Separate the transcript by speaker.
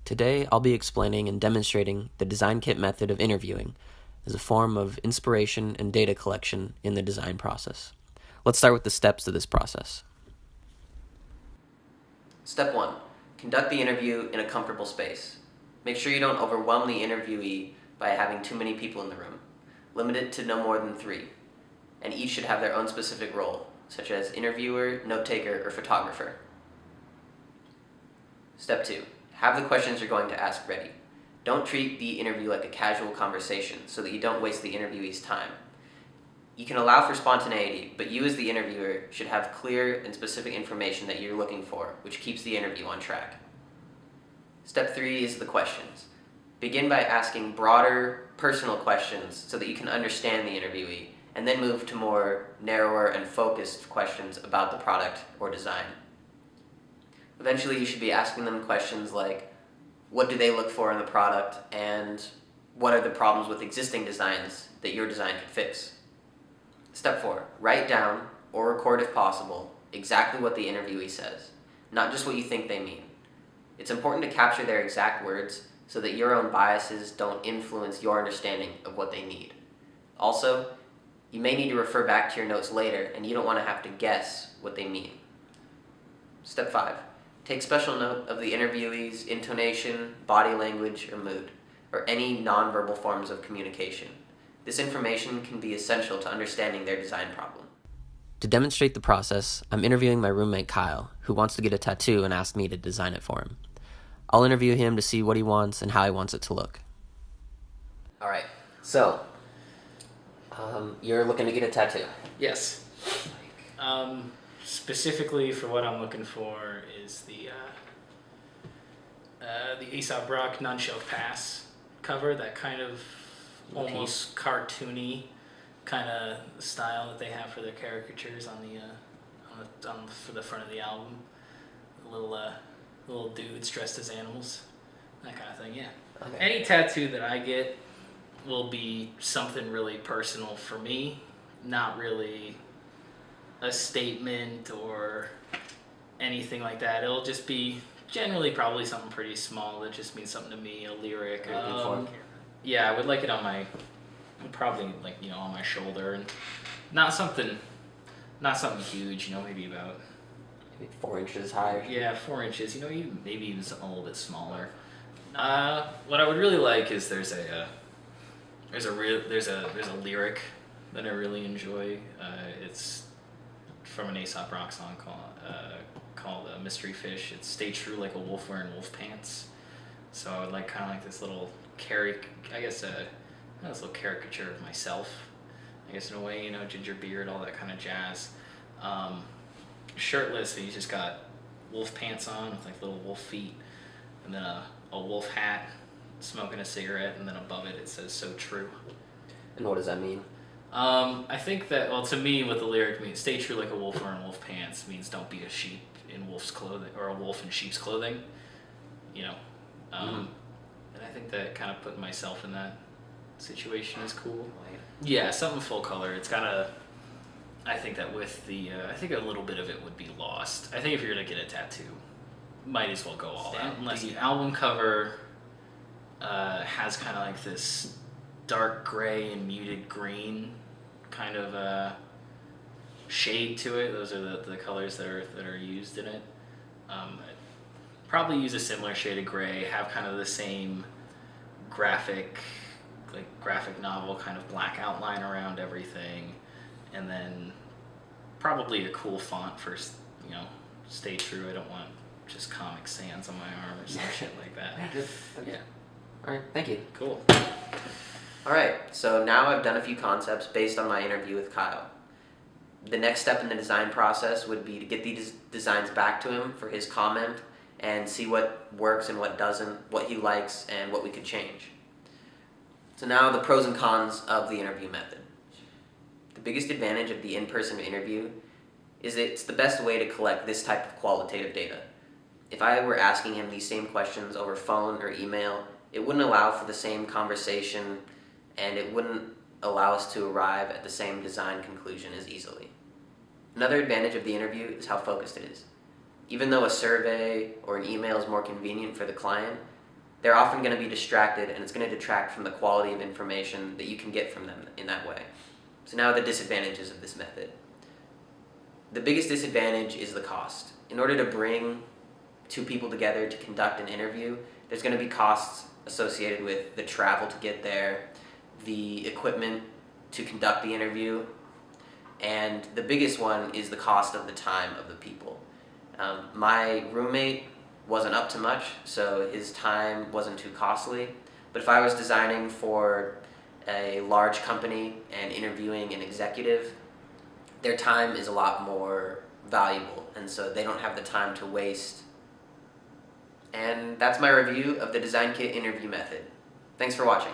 Speaker 1: Today, I'll be explaining and demonstrating the design kit method of interviewing as a form of inspiration and data collection in the design process. Let's start with the steps of this process. Step 1. Conduct the interview in a comfortable space. Make sure you don't overwhelm the interviewee by having too many people in the room. Limit it to no more than 3, and each should have their own specific role, such as interviewer, note-taker, or photographer. Step 2. Have the questions you're going to ask ready. Don't treat the interview like a casual conversation so that you don't waste the interviewee's time. You can allow for spontaneity, but you as the interviewer should have clear and specific information that you're looking for, which keeps the interview on track. Step 3 is the questions. Begin by asking broader, personal questions so that you can understand the interviewee, and then move to more narrower and focused questions about the product or design. Eventually, you should be asking them questions like, what do they look for in the product, and what are the problems with existing designs that your design could fix? Step 4, write down, or record if possible, exactly what the interviewee says, not just what you think they mean. It's important to capture their exact words so that your own biases don't influence your understanding of what they need. Also, you may need to refer back to your notes later, and you don't want to have to guess what they mean. Step 5. Take special note of the interviewee's intonation, body language, or mood, or any nonverbal forms of communication. This information can be essential to understanding their design problem. To demonstrate the process, I'm interviewing my roommate Kyle, who wants to get a tattoo and asked me to design it for him. I'll interview him to see what he wants and how he wants it to look. Alright, so, you're looking to get a tattoo?
Speaker 2: Yes. Specifically for what I'm looking for is the Aesop Rock Nunchuck Pass cover, that kind of almost cartoony kind of style that they have for their caricatures on for the front of the album. Little dudes dressed as animals, that kind of thing. Yeah.
Speaker 1: Okay.
Speaker 2: Any tattoo that I get will be something really personal for me, not really a statement or anything like that. It'll just be generally probably something pretty small that just means something to me, a lyric. Yeah, I would like it on my, probably like, on my shoulder, and not something huge, maybe about
Speaker 1: 4 inches high.
Speaker 2: Yeah, 4 inches. Maybe even something a little bit smaller. What I would really like is there's a lyric that I really enjoy. It's from an Aesop Rock song called Mystery Fish. It's "Stay true like a wolf wearing wolf pants." So I would like kind of like this little this little caricature of myself, I guess, in a way, ginger beard, all that kind of jazz. Shirtless, and he's just got wolf pants on with like little wolf feet, and then a wolf hat, smoking a cigarette, and then above it says "So true."
Speaker 1: And what does that mean?
Speaker 2: I think that, to me, what the lyric means, "Stay true like a wolf wearing wolf pants," means don't be a sheep in wolf's clothing, or a wolf in sheep's clothing, And I think that kind of putting myself in that situation is cool. Yeah, something full color. It's gotta, I think that with I think a little bit of it would be lost. I think if you're gonna get a tattoo, might as well go all out. Unless the album cover has kind of like this dark gray and muted green kind of shade to it. Those are the colors that are used in it. I'd probably use a similar shade of gray, have kind of the same graphic novel kind of black outline around everything, and then probably a cool font for, "Stay true." I don't want just Comic Sans on my arm or some shit like that. Yeah.
Speaker 1: Alright, thank you.
Speaker 2: Cool.
Speaker 1: Alright, so now I've done a few concepts based on my interview with Kyle. The next step in the design process would be to get these designs back to him for his comment and see what works and what doesn't, what he likes, and what we could change. So now the pros and cons of the interview method. The biggest advantage of the in-person interview is it's the best way to collect this type of qualitative data. If I were asking him these same questions over phone or email, it wouldn't allow for the same conversation, and it wouldn't allow us to arrive at the same design conclusion as easily. Another advantage of the interview is how focused it is. Even though a survey or an email is more convenient for the client, they're often going to be distracted, and it's going to detract from the quality of information that you can get from them in that way. So now the disadvantages of this method. The biggest disadvantage is the cost. In order to bring two people together to conduct an interview, there's going to be costs associated with the travel to get there, the equipment to conduct the interview, and the biggest one is the cost of the time of the people. My roommate wasn't up to much, so his time wasn't too costly, but if I was designing for a large company and interviewing an executive, their time is a lot more valuable, and so they don't have the time to waste. And that's my review of the Design Kit interview method. Thanks for watching.